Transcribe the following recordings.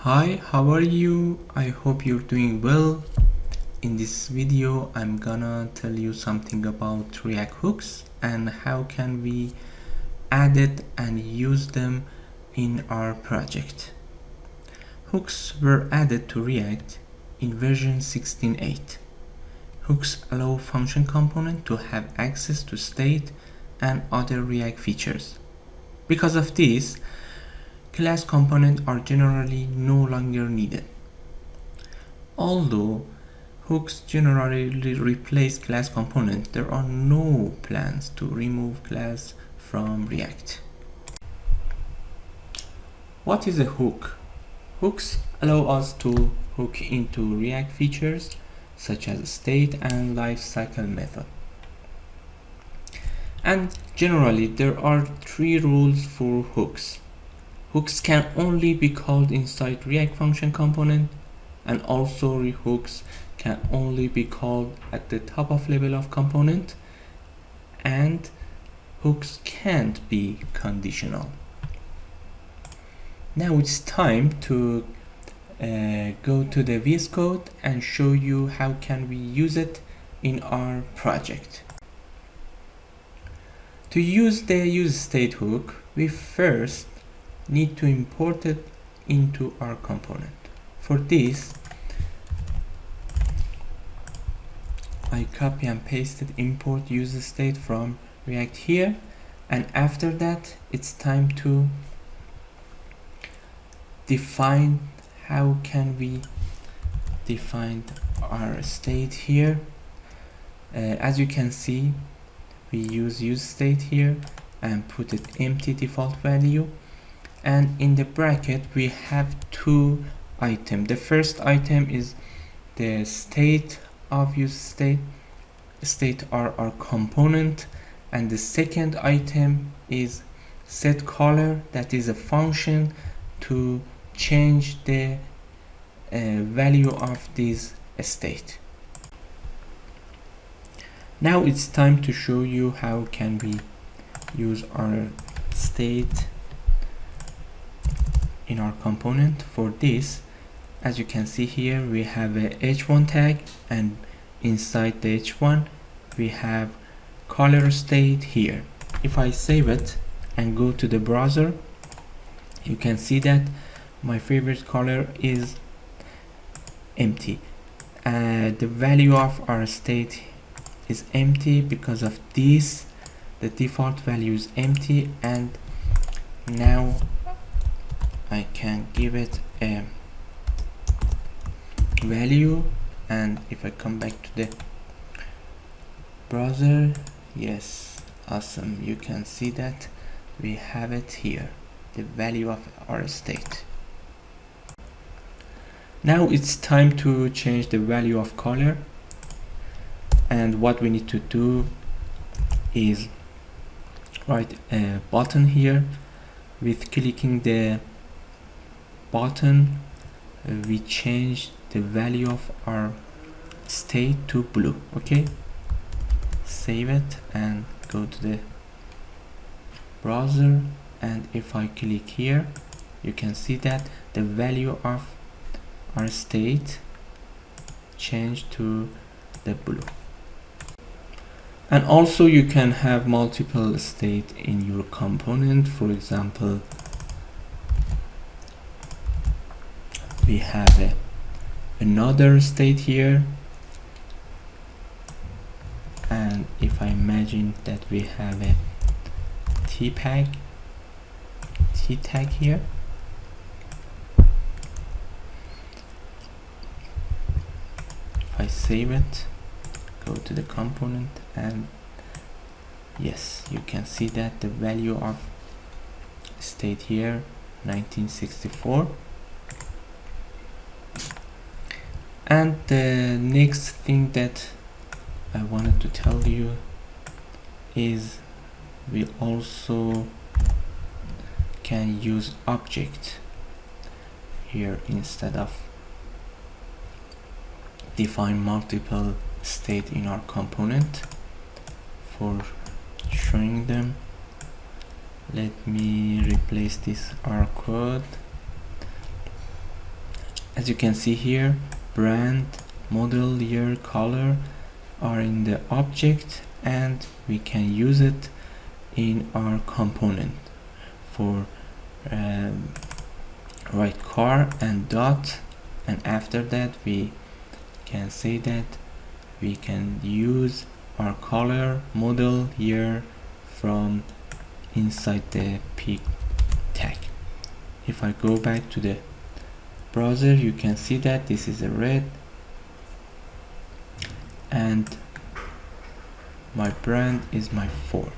Hi, how are you? I hope you're doing well. In this video, I'm gonna tell you something about React hooks and how can we add it and use them in our project. Hooks were added to React in version 16.8. Hooks allow function component to have access to state and other React features. Because of this, class components are generally no longer needed. Although hooks generally replace class components, there are no plans to remove class from React. What is a hook? Hooks allow us to hook into React features such as state and lifecycle method. And generally, there are three rules for hooks. Hooks can only be called inside React function component, and also hooks can only be called at the top of level of component, and hooks can't be conditional. Now it's time to go to the VS Code and show you how can we use it in our project. To use the useState hook, we first need to import it into our component. For this, I copy and pasted import useState from React here, and after that it's time to define how can we define our state here. As you can see, we use useState here and put it empty default value, and in the bracket we have two items. The first item is the state of useState. State are our component, and the second item is setColor, that is a function to change the value of this state. Now it's time to show you how can we use our state in our component. For this, as you can see here, we have a h1 tag, and inside the h1 we have color state here. If I save it and go to the browser, you can see that my favorite color is empty. The value of our state is empty. Because of this, the default value is empty, and now I can give it a value, and if I come back to the browser, yes, awesome, you can see that we have it here, the value of our state. Now it's time to change the value of color, and what we need to do is write a button here. With clicking the button, we change the value of our state to blue. Okay, save it and go to the browser, and if I click here, you can see that the value of our state changed to the blue. And also you can have multiple state in your component. For example, we have another state here, and if I imagine that we have a t tag here, if I save it, go to the component, and yes, you can see that the value of state here 1964. And the next thing that I wanted to tell you is we also can use object here instead of define multiple state in our component. For showing them, let me replace this our code As you can see here, brand, model, year, color are in the object, and we can use it in our component for write car and dot, and after that we can say that we can use our color, model, year from inside the p tag. If I go back to the browser, you can see that this is a red and my brand is my form.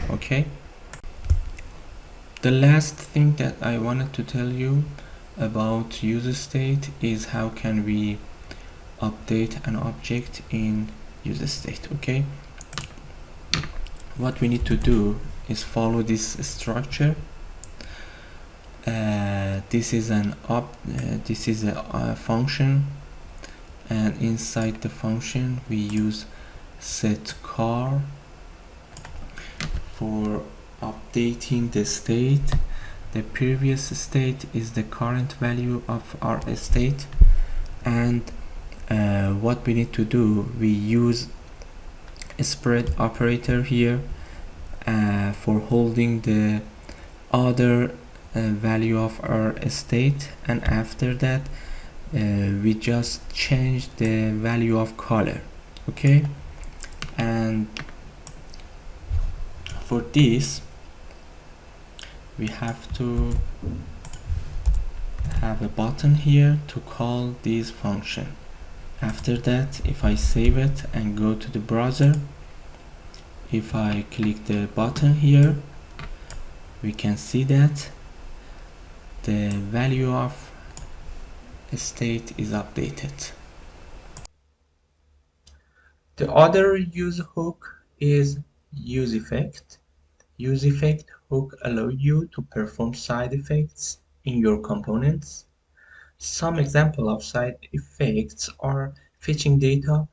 Okay, the last thing that I wanted to tell you about useState is how can we update an object in useState. Okay, what we need to do is follow this structure. This is a function, and inside the function we use set car for updating the state. The previous state is the current value of our state, and what we need to do, we use a spread operator here for holding the other value of our state, and after that we just change the value of color. Okay, and for this we have to have a button here to call this function. After that, if I save it and go to the browser, if I click the button here, we can see that the value of state is updated. The other use hook is useEffect. useEffect hook allow you to perform side effects in your components. Some example of side effects are fetching data,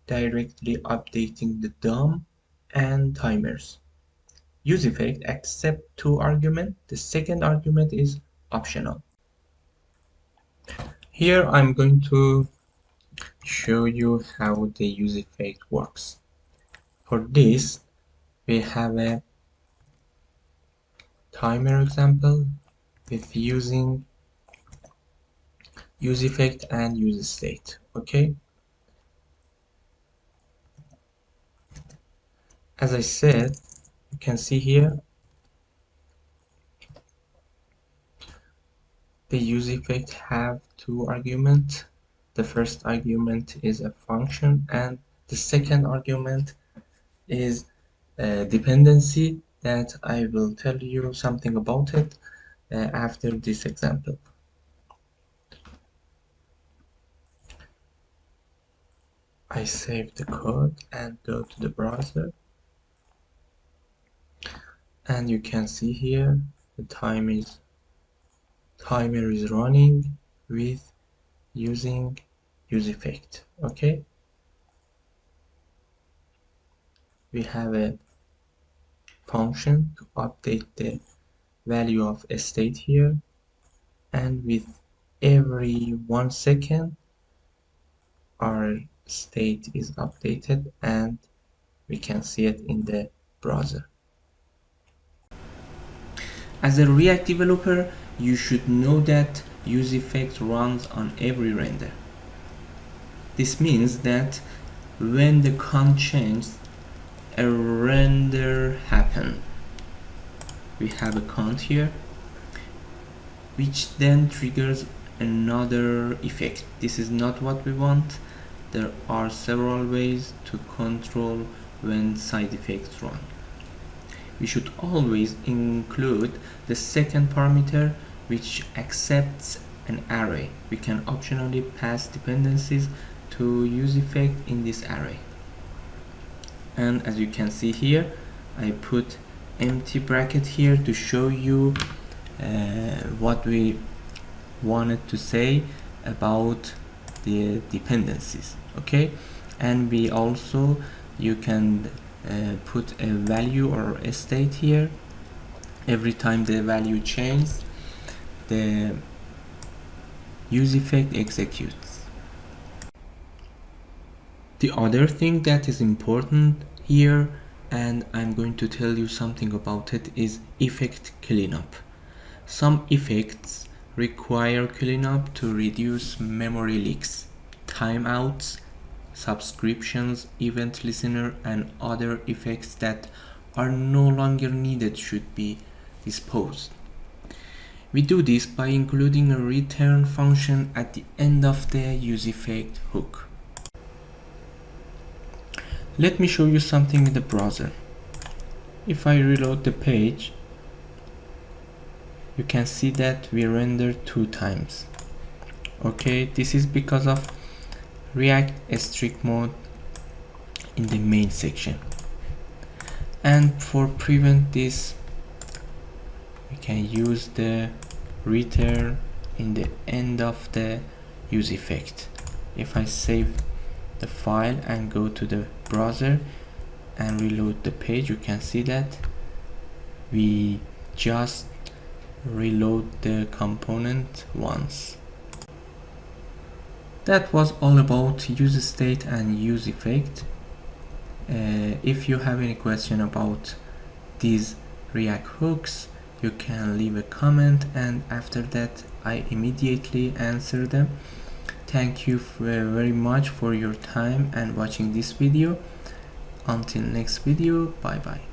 directly updating the DOM, and timers. useEffect accepts two arguments. The second argument is optional. Here I'm going to show you how the useEffect works. For this, we have a timer example with using useEffect and useState. Okay, as I said, you can see here the useEffect have two arguments. The first argument is a function, and the second argument is a dependency that I will tell you something about it after this example. I save the code and go to the browser, and you can see here the timer is running with using useEffect. Okay, we have a function to update the value of a state here, and with every 1 second our state is updated and we can see it in the browser. As a React developer, you should know that useEffect runs on every render. This means that when the code changes, a render happens. We have a count here, which then triggers another effect. This is not what we want. There are several ways to control when side effects run. We should always include the second parameter, which accepts an array. We can optionally pass dependencies to useEffect in this array. And as you can see here, I put empty bracket here to show you what we wanted to say about the dependencies. Okay, and we also, you can put a value or a state here. Every time the value changes, the useEffect executes. The other thing that is important here, and I'm going to tell you something about it, is effect cleanup. Some effects require cleanup to reduce memory leaks, timeouts, subscriptions, event listener, and other effects that are no longer needed should be disposed. We do this by including a return function at the end of the useEffect hook. Let me show you something in the browser. If I reload the page, you can see that we render 2 times. Okay, this is because of React strict mode in the main section. And for prevent this, we can use the return in the end of the useEffect. If I save the file and go to the browser and reload the page, you can see that we just reload the component once. That was all about useState and useEffect. If you have any question about these React hooks, you can leave a comment, and after that I immediately answer them. Thank you very much for your time and watching this video. Until next video, bye bye.